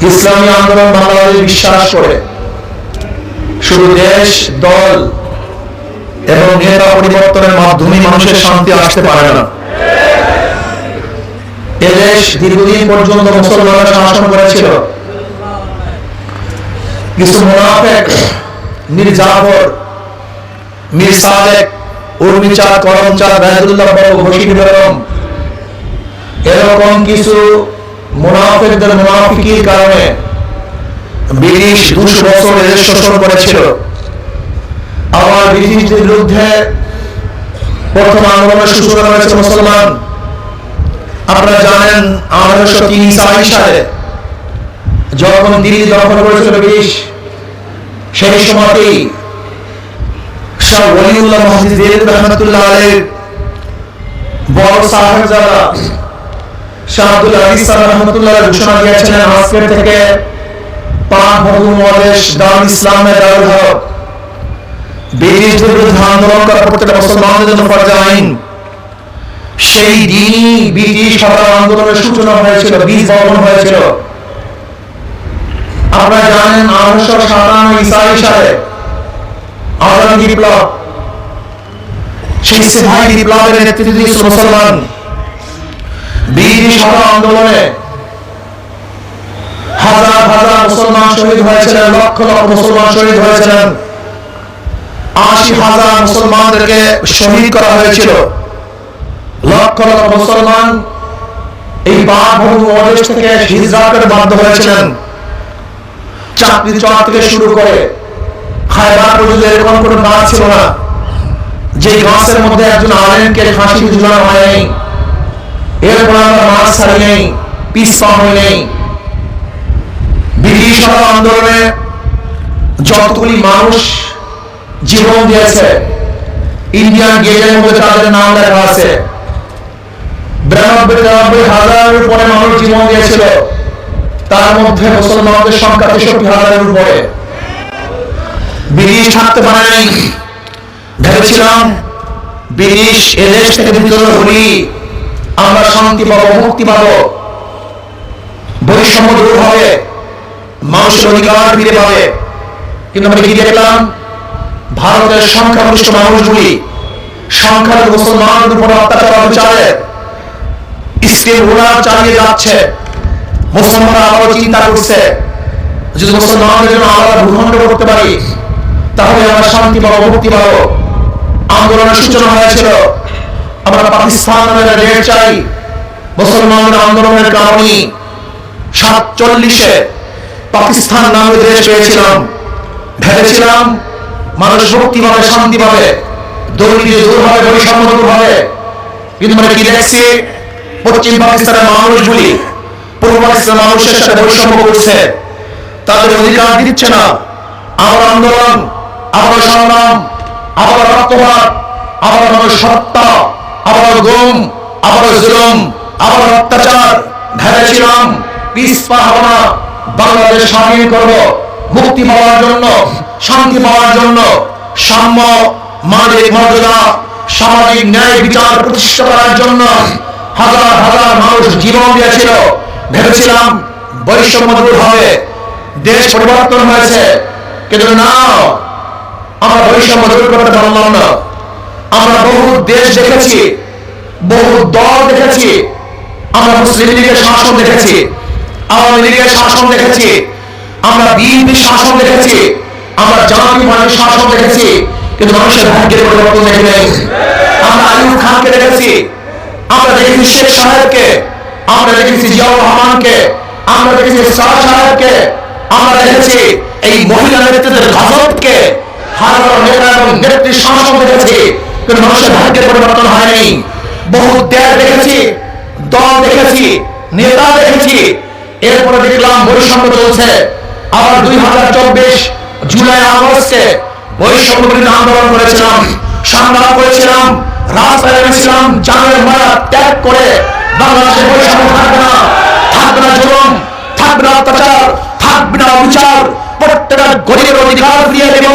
ইসলামী আন্দোলন বাংলাদেশে বিশ্বাস করে শুধু দেশ, দল এবং নেতা পরিবর্তনের মাধ্যমে মানুষের শান্তি আসতে পারে না। এদেশ দীর্ঘদিন পর্যন্ত মুসলমানরা শাসন করেছিল। কিছু মুনাফিক, মীর জাফর, মীর সাদেক, উর্মিচাঁদ, করমচাঁদ, রায়দুল্লাহ বাবু, ঘোষিত বেগম, এরকম কিছু মুনাফিকদের মুনাফিকির কারণে ব্রিটিশ 200 বছর এদেশ শোষণ করেছিল। আবার ব্রিটিশদের বিরুদ্ধে প্রথম আন্দোলনের সূচনা করেছে মুসলমান। আপনারা জানেন 1803 সালে যখন দিল্লি দখল করেছিল ব্রিটিশ, সেই সময়তেই শাহ ওলিউল্লাহ মহসিন দেওবন্দি রহমাতুল্লাহ আলাইহির বড় সাহেবজাদা শাহ আব্দুল আজিজ রহমাতুল্লাহ আলাইহি ঘোষণা দিয়েছিলেন, আজকের থেকে পাক উপমহাদেশ দারুল ইসলামের দারুল হক। ব্রিটিশদের বিরুদ্ধে আন্দোলন করা প্রত্যেকটা মুসলমানদের জন্য ফরজ আইন। সেই দিনই ব্রিটিশ সরকার আন্দোলনের সূচনা হয়েছিল, বীজ বপন হয়েছিল। আপনারা জানেন 1857 সালে আজাদ বিপ্লব, সেই সিপাহী বিপ্লবের নেতৃত্ব দিয়েছিল মুসলমান। ব্রিটিশ সরকার আন্দোলনে হাজার হাজার মুসলমান শহীদ হয়েছিলেন, লক্ষ লক্ষ মুসলমান শহীদ হয়েছিলেন। 80,000 মুসলমানদেরকে শহীদ করা হয়েছিল। লক্ষ লক্ষ মুসলমান এই পাক উপমহাদেশ থেকে হিজরত করতে বাধ্য হয়েছিলেন। চাকরি চর থেকে শুরু করে খায়বার পর্যন্ত এরকম কোনো গাছ ছিল না যে গাছের মধ্যে একজন আলেমকে ফাঁসি ঝুলানো হয়নি। এরপর আমরা মাছ ছাড়ি নেই, পিছপা হই নেই। ব্রিটিশ আন্দোলনে যতগুলি মানুষ জীবন দিয়েছে, ইন্ডিয়ান গেটের মধ্যে তাদের নাম লেখা আছে। 92-93,000 উপরে মানুষ জীবন দিয়েছিল, তার মধ্যে মুসলমানদের সংখ্যা 63,000 উপরে। ব্রিটিশ থাকতে পারে নাই। ভেবেছিলাম ব্রিটিশ এদেশ থেকে বিতাড়িত হলি আমরা শান্তি পাবো, মুক্তি পাবো, বৈষম্য দূর হবে, মানুষের অধিকার ফিরে পাবে। কিন্তু আমরা কি দেখলাম? ভারতের সংখ্যাগরিষ্ঠ মানুষগুলি সংখ্যালঘু মুসলমানদের উপর অত্যাচার অবিচারে স্টিল রোলার চালিয়ে যাচ্ছে। মুসলমানরা আবারও চিন্তা করছে, যদি মুসলমানদের জন্য আলাদা ভূখণ্ড করতে পারি তাহলে আমরা শান্তি পাবো, মুক্তি পাবো। আন্দোলনের সূচনা হয়েছিল, আমরা পাকিস্তান নামের দেশ চাই। মুসলমানদের আন্দোলনের কারণে 47-এ পাকিস্তান নামে দেশ পেয়েছিলাম। ভেবেছিলাম মানুষ মুক্তি পাবে, শান্তি পাবে, দুর্নীতি দূর হবে, বৈষম্য দূর হবে। কিন্তু আমরা কি দেখছি? পশ্চিম পাকিস্তানের মানুষগুলি পূর্ব পাকিস্তানের মানুষের সাথে বৈষম্য করছে, তাদের অধিকার দিচ্ছে না। আবার আন্দোলন, আবার সংগ্রাম, আবার রক্তপাত, আবার মানুষ হত্যা, আবার গুম, আবার জুলুম, আবার অত্যাচার। ভেবেছিলাম পিছপা হব না, বাংলাদেশ স্বাধীন করব, মুক্তি পাওয়ার জন্য, শান্তি পাওয়ার জন্য, সাম্য, মানবিক মর্যাদা, সামাজিক ন্যায় বিচার প্রতিষ্ঠা করার জন্য হাজার হাজার মানুষ জীবন দিয়েছিল। ভেবেছিলাম বৈষম্য দূর হবে, দেশ পরিবর্তন হয়েছে। কিন্তু না, আমরা বৈষম্য দূর করতে পারলাম না। আমরা বহু দেশ দেখেছি, বহু দল দেখেছি। আমরা মুসলিম লীগের শাসন দেখেছি, আওয়ামী লীগের শাসন দেখেছি, আমরা বিএনপির শাসন দেখেছি, আমরা জামাতি পার্টির শাসন দেখেছি, কিন্তু মানুষের ভাগ্যের পরিবর্তন দেখি নাই। আমরা আইয়ুব খানকে দেখেছি, আমরা দেখেছি শেখ সাহেবকে, আমরা দেখেছি জিয়াউর রহমানকে, আমরা দেখেছি শাহ সাহেবকে, আমরা দেখেছি এই মহিলা নেতৃত্বের গজবকে, হাজারো নেতা এবং নেত্রীর শাসন দেখেছি, কিন্তু মানুষের ভাগ্যের পরিবর্তন হয়নি। বহু দেশ দেখেছি, দল দেখেছি, নেতা দেখেছি। এরপরে দেখলাম বৈষম্য চলছে। আবার 2024 জুলাই আগস্টে বৈষম্য বিরোধী আন্দোলন করেছিলাম, সংগ্রাম করেছিলাম, রাস্তায় নেমেছিলাম, জানের মায়া ত্যাগ করে বাংলাদেশে বৈষম্য থাকবে না, থাকবে না জুলুম, থাকবে না অত্যাচার, থাকবে না অবিচার। প্রত্যেকটা গরিবের অধিকার দিয়ে দেব,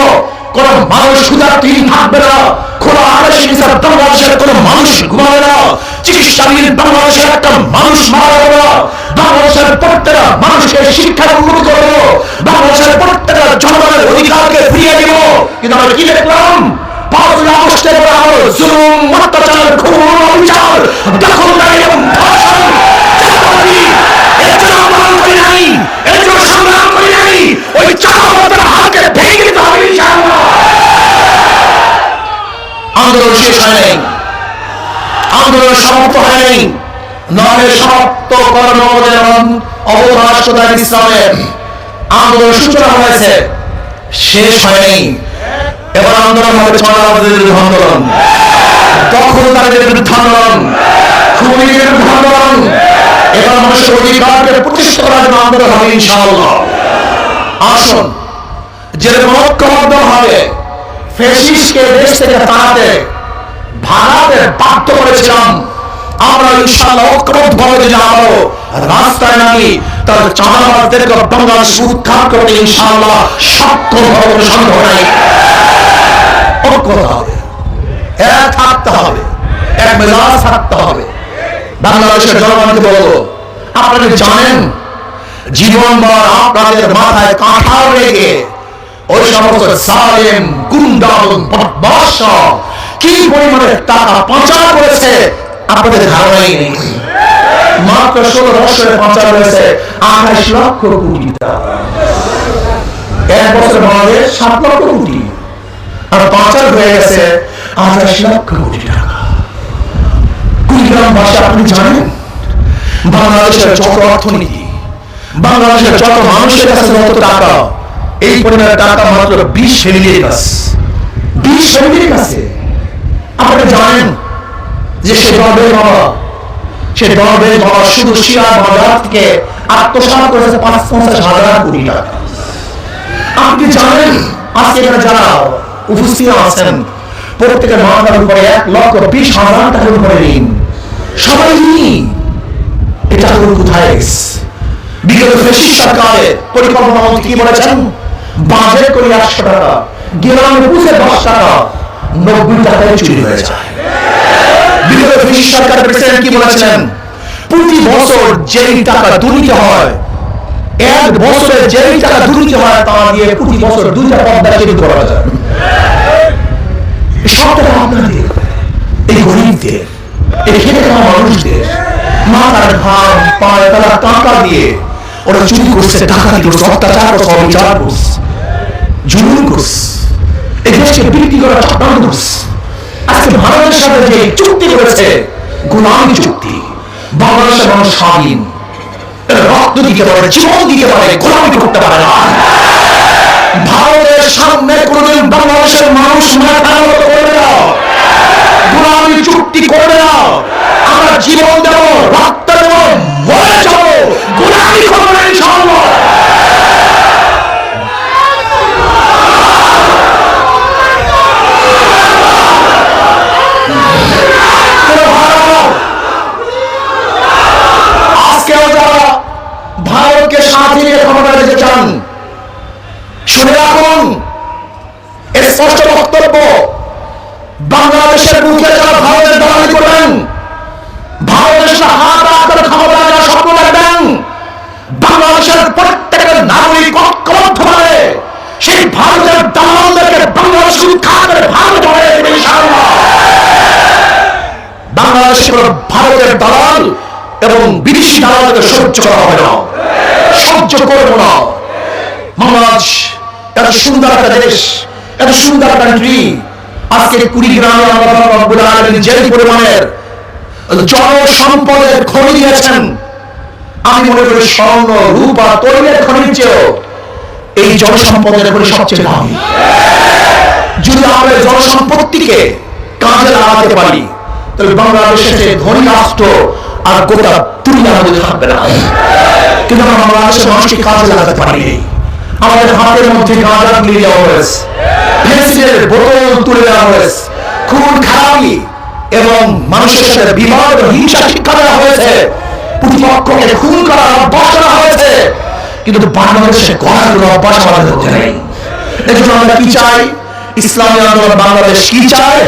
কোন মানুষ ক্ষুধার্তহীন থাকবে না, খোলা আকাশের নিচে বাংলাদেশের কোন মানুষ ঘুমাবে না। চিকিৎসাবিহীন বাংলাদেশের একটা মানুষ মারা গেল, বাংলাদেশের প্রত্যেকটা মানুষের শিক্ষার উন্নতি করবো, বাংলাদেশের প্রত্যেকটা জনগণের অধিকারকে ফিরিয়ে দিব। কিন্তু আমরা কি দেখলাম? 5ই আগস্টের পর আরো জুলুম, অত্যাচার, খুন, অবিচার, দখলদারি এবং ধর্ষণ, চাঁদাবাজি, এর জন্য আন্দোলন করি নাই, এর জন্য সংগ্রাম করি নাই। ওই চাঁদাবাজের হাতকে ভেঙে দিতে হবে ইনশাআল্লাহ। আন্দোলন শেষ হয় নাই, আন্দোলন সমাপ্ত হয় নাই। নয় সমাপ্ত কর্মপদের অবকাশ ইসলামের আন্দোলন সূচনা হয়েছে, শেষ হয়নি। এবার আন্দোলন হবে চাঁদাবাজদের বিরুদ্ধে আন্দোলন, দখলদারদের বিরুদ্ধে আন্দোলন, খুনিদের বিরুদ্ধে আন্দোলন। এবার মানুষের অধিকারকে প্রতিষ্ঠা করার জন্য আন্দোলন হবে ইনশাআল্লাহ। আসুন, যেরকম ঐক্যবদ্ধ হবে ফ্যাসিস্টকে দেশ থেকে তাড়াতে ভারতে বাধ্য করেছিলাম, আমরা ইনশাআল্লাহ ঐক্যবদ্ধভাবে যদি আবারও রাস্তায় নামি, তাহলে চাঁদাবাজদেরকে বাংলাদেশ উৎখাত করতে ইনশাআল্লাহ সক্ষম হওয়ার কোনো সন্দেহ নাই। ঐক্য হবে, এক থাকতে হবে, এক মেজাজ থাকতে হবে। বাংলাদেশের জনগণকে বলবো, আপনারা জানেন জীবনভর আপনাদের মাথায় কাঁঠাল রেখে ওই সমস্ত জালেম, গুন্ডা, বদমাশ কি পরিমাণে টাকা পাচার করেছে আপনাদের ধারণাই নেই। মাত্র 16 বছরে পাচার হয়েছে 28 লক্ষ কোটি টাকা। এক বছর বাদে 7 লক্ষ কোটি, আর পাচার হয়ে গেছে 28 লক্ষ কোটি টাকা। কুড়িগ্রাম ভাষা আপনি জানেন, বাংলাদেশের যত অর্থনীতি, বাংলাদেশের যত মানুষের কাছে যত টাকা, এই পরিমাণের টাকা মাত্র 20 ফ্যামিলির কাছে। 20 ফ্যামিলির কাছে। আপনারা জানেন যে সে দরবেশ বাবা শুধু শিয়া বাজার থেকে আত্মসাৎ করেছে 50,000 কোটি টাকা। আপনি জানেন আজকে এখানে যারা উপস্থিত আছেন প্রত্যেকের মাথার উপরে 1,20,000 টাকার উপরে ঋণ, সবাই ঋণী। এটা কোথায় গেছে? বিগত ফ্যাসিস্ট সরকারের পরিকল্পনা মন্ত্রী কি বলেছেন? বাজেট করে 800 টাকা, গ্রামে পুষে 10 টাকা, 90 টাকায় চুরি হয়ে যায়। বিগত ফ্যাসিস্ট সরকারের প্রেসিডেন্ট কি বলেছেন? প্রতি বছর যেই টাকা দুর্নীতি হয়, এক বছরে যেই টাকা দুর্নীতি হয়, তা দিয়ে প্রতি বছর 2টা পদ্মা সেতু করা যায়। সব টাকা আপনাদের, এই গরিবদের, এই খেটে খাওয়া মানুষদের মাথার ঘাম পায়ে তারা টাকা দিয়ে ওরা চুরি করছে, টাকা দিয়ে অত্যাচার করছে, অবিচার করছে, জুলুম করছে, এই দেশকে বিক্রি করা চক্রান্ত করছে। আজকে ভারতের সাথে যে চুক্তি করেছে, গোলামি চুক্তি, বাংলাদেশের মানুষ স্বাধীন, রক্ত দিতে পারে, জীবন দিতে পারে, গোলামি করতে পারে না। ভারতের সামনে কোনদিন বাংলাদেশের মানুষ মাথা নত করবে না, গোলামি চুক্তি করবে না। আমরা জীবন দেব, রক্ত দেব, মরে যাব, গোলামি করবো না ইনশাআল্লাহ। আজকেও যারা ভারতকে সাথে নিয়ে ক্ষমতা দিতে চান, শুনে রাখুন, এর স্পষ্ট বক্তব্য, বাংলাদেশের মুখে যারা ভারতের দালালি করবেন, ভারতের হাত রাখার ক্ষমতা যারা স্বপ্ন রাখবেন, বাংলাদেশের প্রত্যেকের নাগরিক ঐক্যবদ্ধভাবে সেই ভারতের দালালদেরকে বাংলাদেশ উৎখাত করে ভারত ধরে দেবে ইনশাআল্লাহ। বাংলাদেশের ভারতের দালাল এবং বিদেশি দালালকে সহ্য করা হবে না, সহ্য করবো না। বাংলাদেশ এত সুন্দর একটা দেশ, এত সুন্দর কান্ট্রি, আজকে কুড়িগ্রামে আল্লাহ রাব্বুল আলামিন যে পরিমাণের জনসম্পদের খনি দিয়েছেন, আমি মনে করি স্বর্ণ, রূপা, তৈলের খনির চেয়েও এই জনসম্পদের খনি সবচেয়ে দামি। যদি আমরা জনসম্পত্তিকে কাজে লাগাতে পারি, তাহলে বাংলাদেশের যে ধনী রাষ্ট্র আর গোটা দুনিয়ার মধ্যে থাকবে না। কিন্তু আমরা বাংলাদেশের মানুষকে কাজে লাগাতে পারি। আমাদের হাতের মধ্যে গাঁজা তুলে দেওয়া হয়েছে, ফেন্সিলের বোতল তুলে দেওয়া হয়েছে, খুন খারাপি এবং মানুষের সাথে বিবাদ ও হিংসা শিক্ষা দেওয়া হয়েছে, প্রতিপক্ষকে খুন করার অভ্যাস করা হয়েছে। কিন্তু বাংলাদেশে গণাগুলো অভ্যাস আমাদের মধ্যে নেই। এজন্য আমরা কি চাই? ইসলামী আন্দোলন বাংলাদেশ কি চায়?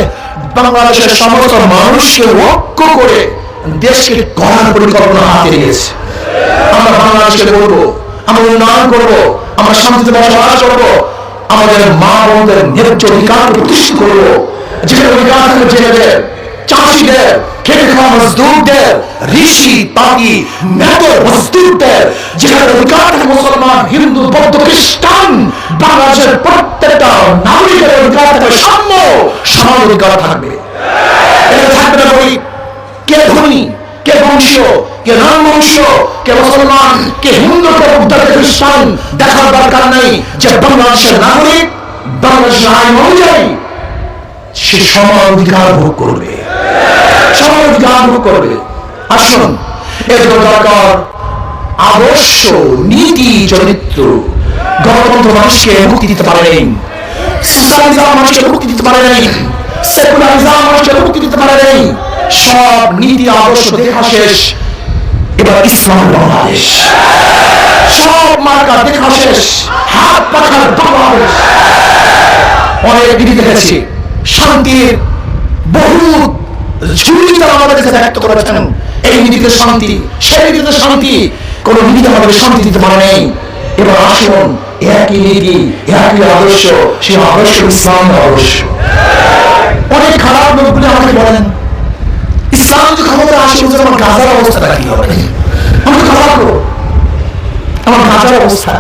বাংলাদেশের সমস্ত মানুষকে ঐক্য করে দেশকে গড়ার পরিকল্পনা হাতে নিয়েছে। আমরা বাংলাদেশকে বলবো, আমরা উন্নয়ন করবো, আমরা শান্তিতে বসবাস করবো, আমাদের মা বোনদের ন্যায্য অধিকার প্রতিষ্ঠিত করবো। যেখানে অধিকার থাকবে জেলেদের, চাষিদের, খেটে খাওয়া মজদুরদের, ঋষি পাখি মেথর মজদুরদের, যেখানে অধিকার থাকে মুসলমান, হিন্দু, বৌদ্ধ, খ্রিস্টান, বাংলাদেশের প্রত্যেকটা নাগরিকের অধিকার থাকবে, সাম্য সমান অধিকার থাকবে। এটা থাকবে না বলি কে ধনী, কে বংশীয়, কে রামবংশীয়, কে মুসলমান, কে হিন্দু, কে বৌদ্ধ, কে খ্রিস্টান, দেখার দরকার নেই। যে বাংলাদেশের নাগরিক বাংলাদেশের আইন অনুযায়ী সে সমান অধিকার ভোগ করবে, সমান অধিকার ভোগ করবে। আসুন, এর জন্য দরকার আদর্শ, নীতি, চরিত্র। গণতন্ত্র মানুষকে মুক্তি দিতে পারে নাই, সোশ্যালিজম মানুষকে মুক্তি দিতে পারে নাই, সেকুলারিজম মানুষকে মুক্তি দিতে পারে নাই। সব নীতি আদর্শ দেখা শেষ, এবার ইসলাম বাংলাদেশ। সব মার্কা দেখা শেষ, হাত পাখার বাংলাদেশ। অনেক নীতি দেখেছি, শান্তির বহু ঝুলি তারা আমাদের কাছে ব্যক্ত করেছেন। এই নীতিতে শান্তি, সেই নীতিতে শান্তি, কোন নীতি আমাদের শান্তি দিতে পারে নেই। এবার আসুন, একই নীতি, একই আদর্শ, সেই আদর্শ ইসলামের আদর্শ। অনেক খারাপ লোকগুলি আমাকে বলেন, ইসলাম যদি ক্ষমতা আসে, আমার গাজার অবস্থাটা কি হবে? আমি খারাপ লোক, আমার গাজার অবস্থা।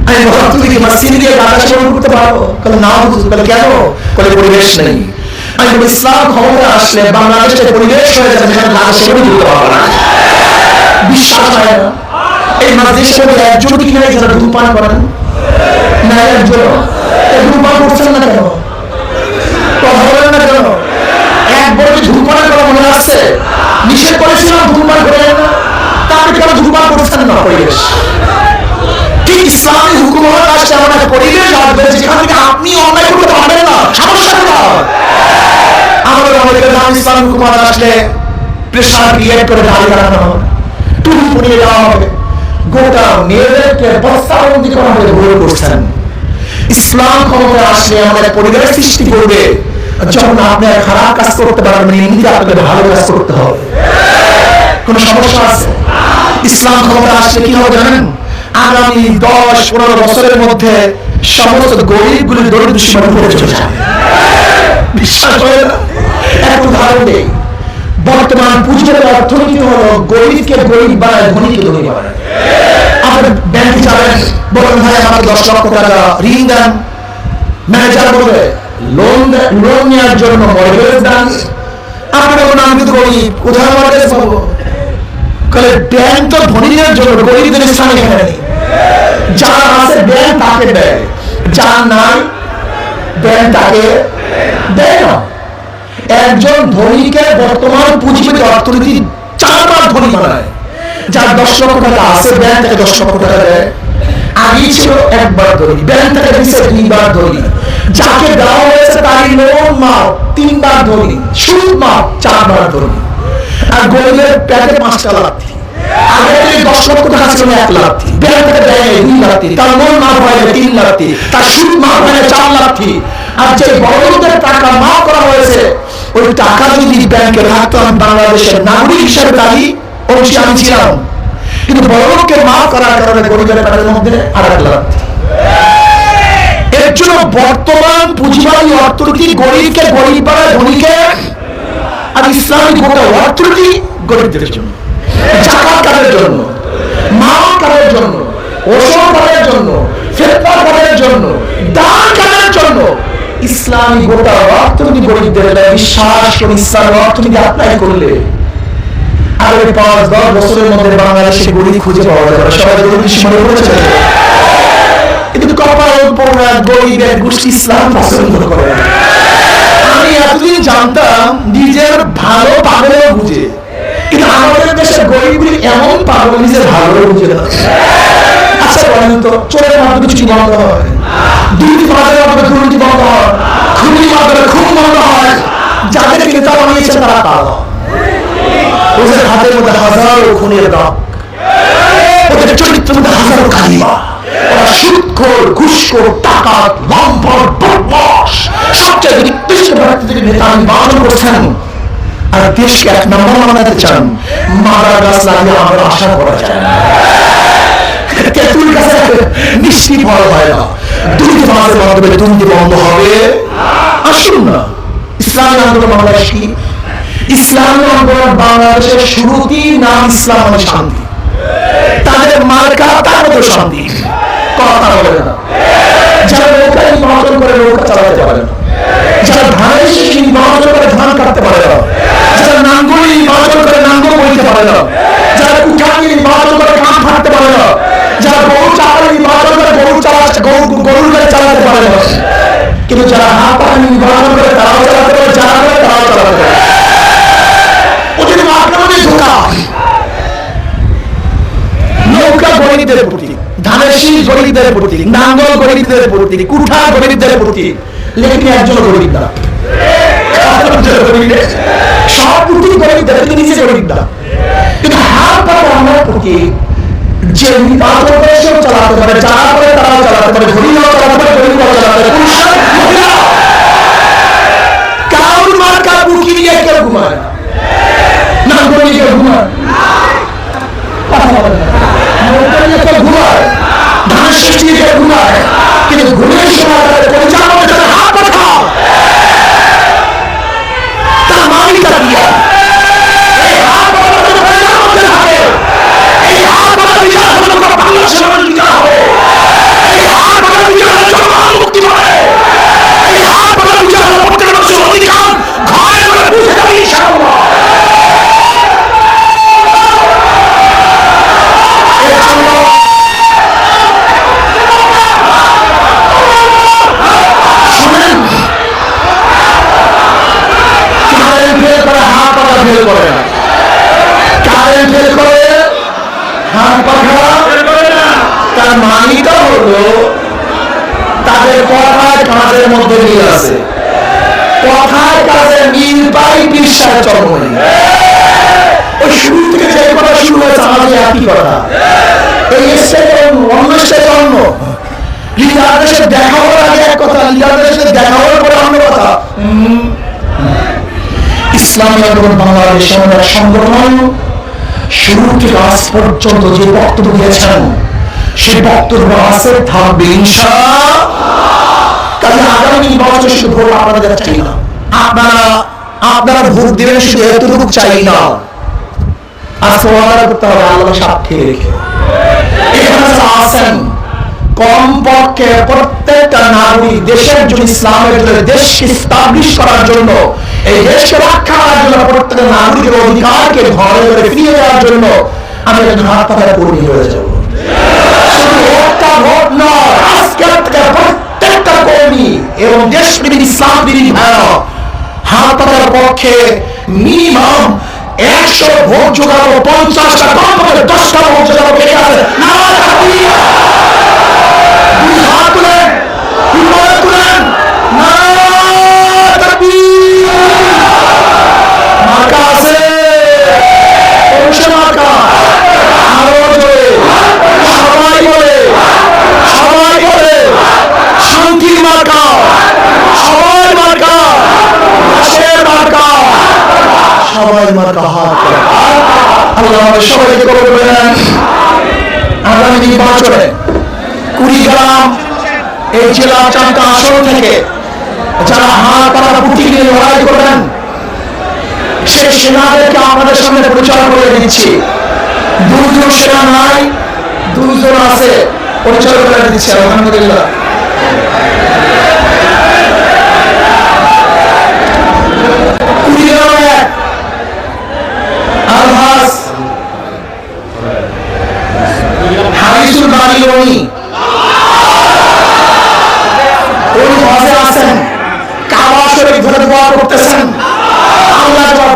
আমি বললাম, তুমি কি মাসিন দিয়ে গাজা সেবন করতে পারো? না বুঝতে পারলে কেন? বলে পরিবেশ নেই। আমি বলি, ইসলাম ক্ষমতা আসলে বাংলাদেশের পরিবেশ হয়ে যাবে যেখানে গাজা সেবন করতে পারবো না। বিশ্বাস হয় না? এই দেশের মধ্যে একজন কি নাই যারা ধূমপান করেন? না, একজন। ধূমপান করছেন না কেন? কথা বলেন না কেন? একবার কি ধূমপান করা মনে আসছে? নিষেধ করেছিলাম ধূমপান করেন না, তারপরে কেন ধূমপান করছেন না? পরিবেশ ঠিক ইসলামী হুকুমত আসছে, এমন একটা পরিবেশ আসবে যেখান থেকে আপনি অন্যায় করতে পারবেন না। সমস্যা কোথায়? আমাদের অনেকের নাম ইসলামী হুকুমত আসলে প্রেশার ক্রিয়েট করে দাঁড়ি করানো হবে, টুপি পরিয়ে দেওয়া হবে, গোটা মেয়েদেরকে বস্তাবন্দি করা হবে। ভুল করছেন। ইসলাম ক্ষমতা আসলে আমাদের পরিবেশ সৃষ্টি করবে যখন আপনি খারাপ কাজ করতে পারবেন, এমনিতে আপনাকে ভালো কাজ করতে হবে। কোন সমস্যা আছে? ইসলাম ক্ষমতা আসলে কি হবে জানেন? আগামী 10-15 বছরের মধ্যে সমস্ত গরিব গুলি দরিদ্র সীমার উপরে চলে যাবে। বিশ্বাস হয় না? এক উদাহরণ দেই। বর্তমান পুঁজিবাদী অর্থনীতি হলো গরিবকে গরিব বানায়, ধনীকে ধনী বানায়। আপনি ব্যাংকে যাবেন, বলেন ভাই আমাকে 10 লক্ষ টাকা ঋণ দেন, ম্যানেজার বলবে লোন নেওয়ার জন্য মর্টগেজ দেন। আপনি বলবেন আমি তো গরিব, কোথায় মর্টগেজ পাবো? ব্যাংক তো ধনীদের জন্য, গরিবদের স্থানে এখানে নেই। যার আছে ব্যাংক তাকে দেয়, যার নাই ব্যাংক তাকে দেয় না। একজন ধনীকে বর্তমান পুঁজিবাদী অর্থনীতি 4 বার ধনী বানায়। যার 10 লক্ষ টাকা আছে, ব্যাংক তাকে 10 লক্ষ টাকা দেয়। আগে ছিল 1 বার ধনী, ব্যাংক তাকে দিচ্ছে 2 বার ধনী। যাকে দেওয়া হয়েছে তারই লোন মাপ 3 বার ধনী, সুদ মাপ 4 বার ধনী। আর গরিবের প্যাটে 5টা লাথি। আগে 10 লক্ষ টাকা ছিল 1 লাথি, ব্যাংক থেকে দেয় 2 লাথি, তার লোন মাপ হয় 3 লাথি, তার সুদ মাপ হয় 4 লাথি। আর যে বড়লোকদের টাকা মাপ করা হয়েছে, ওই টাকা যদি ব্যাংকে রাখতো, আমি বাংলাদেশের নাগরিক হিসেবে দাবি অবশ্যই আমি ছিলাম। কিন্তু বড়লোককে মাপ করার কারণে গরিবের প্যাটের মধ্যে আরেক লাথি। এর জন্য বর্তমান পুঁজিবাদী অর্থনীতি গরিবকে গরিব বানায়, ধনীকে। আর ইসলামিক গোটা অর্থনীতি গরিবদের জন্য, জাকাত কাদের জন্য, মাল কাদের জন্য, ওষুধ কাদের জন্য, ফিতরা কাদের জন্য, দান কাদের জন্য। ইসলামী গোটা অর্থনীতি গরিবদের। বিশ্বাস করে ইসলামী অর্থনীতি অ্যাপ্লাই করলে আগামী 5-10 বছরের মধ্যে বাংলাদেশে গরিব খুঁজে পাওয়া যাবে। সবাই গরিব সীমানা করেছে, কিন্তু কপালের উপর গরিবের গোষ্ঠী ইসলাম পছন্দ করে। আমি এতদিন জানতাম নিজের ভালো পাগলেও বুঝে, কিন্তু আমাদের দেশের গরিবগুলি এমন পাগল নিজের ভালো বুঝে না। আচ্ছা বলেন তো, চোরের মাধ্যমে চুরি বন্ধ হয়, দুর্নীতি মাধ্যমে দুর্নীতি বন্ধ হয়, খুনির মাধ্যমে খুন বন্ধ হয়, যাদেরকে নেতা বানিয়েছে তারা কালো, ওদের হাতের মধ্যে হাজারো খুনের দাগ, ওদের চরিত্রের মধ্যে হাজারো কালিমা। ওরা সুদখোর, ঘুষখোর, ডাকাত, লম্পট, বদমাশ, সবচেয়ে নিকৃষ্ট ব্যক্তি থেকে নেতা নির্বাচন করছেন। আর দেশকে 1 নম্বর বানাতে চান, মাদার গাছ লাগিয়ে আমরা আশা করা যায় না। তেঁতুল গাছে মিষ্টি ফল হয় না, দুর্নীতি মাঝে মাধ্যমে দুর্নীতি বন্ধ হবে। আসুন না, ইসলামী আন্দোলন বাংলাদেশ কি? ইসলামী আন্দোলন বাংলাদেশের শুরুতেই নাম ইসলাম মানে শান্তি। তাদের মার্কা তার মতো শান্তি, কথা বলে না। যারা নৌকা নির্বাচন করে নৌকা চালাতে পারে না, যারা ধানের শীষ নির্বাচন করে ধান কাটতে পারে না, যারা নাঙ্গল নির্বাচন করে নাঙ্গল বইতে পারে না, যারা কুঠানি নির্বাচন করে কাম ফাটতে পারে না, যারা গরু চালাতে নির্বাচন করে গরুর গাড়ি চালাতে পারে না, কিন্তু যারা হাত পা নির্বাচন করে তারাও চালাতে পারে, যারা করে তারাও চালাতে পারে। ওদের মাধ্যমে ধোকা। নৌকা গরিবদের প্রতীক, ধানের শীষ গরিবদের প্রতীক, নাঙ্গল গরিবদের প্রতীক, কুঠা গরিবদের প্রতীক, লেকিন একজন গরিব না। সব প্রতীক গরিবদের, তিনি নিজে গরিব না। কিন্তু হাত পা আমরা প্রতীক, যে নির্বাচন করে সেও চালাতে পারে, যারা করে তারাও চালাতে পারে, ধনীরাও চালাতে পারে, গরিবরাও চালাতে পারে। কারোর মার্কা বুকি নিয়ে কেউ ঘুমায় না, নাঙ্গল নিয়ে কেউ ঘুমায়, ঘুমায়, ধানের শীষ নিয়ে কেউ ঘুমায়, কিন্তু ঘুমের সময় তাদের হাত পাঠাও, তার মালিকটা দিয়া এই হাত পাঠাতে হবে, এই হাত পাঠাতে বাংলাদেশের মানুষ বিচার হবে, এই হাত পাঠাতে মুক্তি পাবে, এই হাত পাঠাতে প্রত্যেক মানুষের অধিকার ঘরে ঘরে বুঝে যাবে ইনশাআল্লাহ। তার মানিটা হলো তাদের কথায় কাজের মধ্যে মিল আছে, কথায় কাজে মিল পাই বিশ্বাস জন্ম নেই। ওই শুরু থেকে যে কথা শুরু হয়েছে আমাদের একই কথা, এই স্টেজে অন্য স্টেজে অন্য, লিডারদের সাথে দেখা হওয়ার আগে এক কথা, লিডারদের সাথে দেখা হওয়ার পরে অন্য কথা। ইসলামী আন্দোলন বাংলাদেশ আমাদের সংগঠন শুরু থেকে আজ পর্যন্ত যে বক্তব্য দিয়েছেন সেই বক্তব্য আছে, থাকবে ইনশাআল্লাহ। কাজে আগামী নির্বাচনে শুধু ভোট আপনাদের চাই না, আপনারা ভোট দিবেন শুধু এতটুকু চাই না, আজকে ওয়াদা করতে হবে আল্লাহর সাক্ষী রেখে এখানে আছেন কমপক্ষে প্রত্যেকটা নাগরিক দেশের জন্য, ইসলামের জন্য, দেশকে এস্টাবলিশ করার জন্য, এই দেশকে রক্ষা করার জন্য, প্রত্যেকটা নাগরিকের অধিকারকে ঘরে ঘরে ফিরিয়ে দেওয়ার জন্য আমি একজন হাত পাখায় কর্মী হয়ে যাব। শুধু একটা ভোট নয়, আজকের থেকে প্রত্যেকটা কর্মী এবং দেশপ্রেমী ইসলামপ্রেমী ভাইরা হাত পাখার পক্ষে মিনিমাম 100 ভোট জোগাড়ো, 50টা কমপক্ষে 10টা ভোট জোগাড়ো পেয়ে আছে। সবাইকে কবুল করে নেন। আগামী নির্বাচনে কুড়িগ্রাম এই জেলা 4টা আসন থেকে যারা হাত পাড়া পুঁটি নিয়ে লড়াই করবেন সেই সেনাদেরকে আমাদের সামনে পরিচয় করে দিচ্ছি। 2 জন সেনা নাই, 2 জন আছে, পরিচয় করে দিচ্ছি। আলহামদুলিল্লাহ।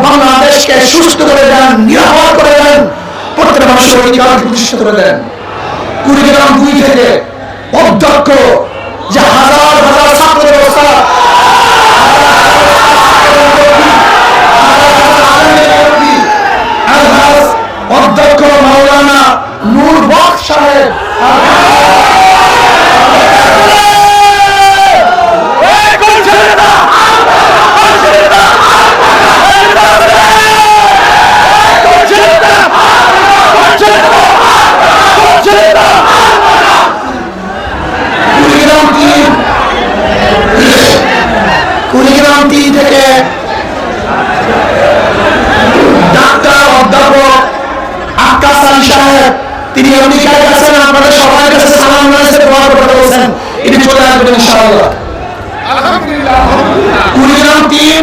বাংলাদেশকে সুস্থ করে দেন, নিরাপদ করে দেন, প্রত্যেকটা মানুষের অধিকার প্রতিষ্ঠিত করে দেন। কুড়িগ্রাম 2 থেকে অধ্যক্ষ যে হাজার হাজার ছাত্রের অবস্থা, অধ্যক্ষ মাওলানা নূর বক্স সাহেব, তিনি আমেরিকায় গেছেন, আপনাদের সবার কাছে সালাম জানাইছে, দোয়া করতে বলছেন, এটি চলে আসবেন ইনশাআল্লাহ। আলহামদুলিল্লাহ। কুড়িগ্রাম 3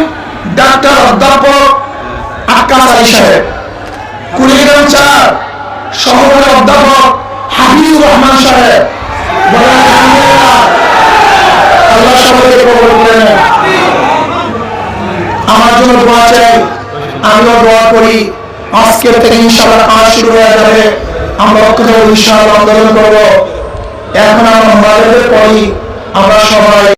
ডাক্তার অধ্যাপক আক্কাস আলী সাহেব। কুড়িগ্রাম 4 সহকারী অধ্যাপক হাবিবুর রহমান সাহেব। বলেন আলহামদুলিল্লাহ। আল্লাহ সবাইকে কবুল করে নেন। আমার জন্য দোয়া চাই, আমিও দোয়া করি। আজকের থেকে ইনশাআল্লাহ কাজ শুরু হয়ে যাবে, আমরা অক্ষত ইনশাআল্লাহ আন্দোলন করবো। এখন আমরা মাগরিবের পরই আমরা সবাই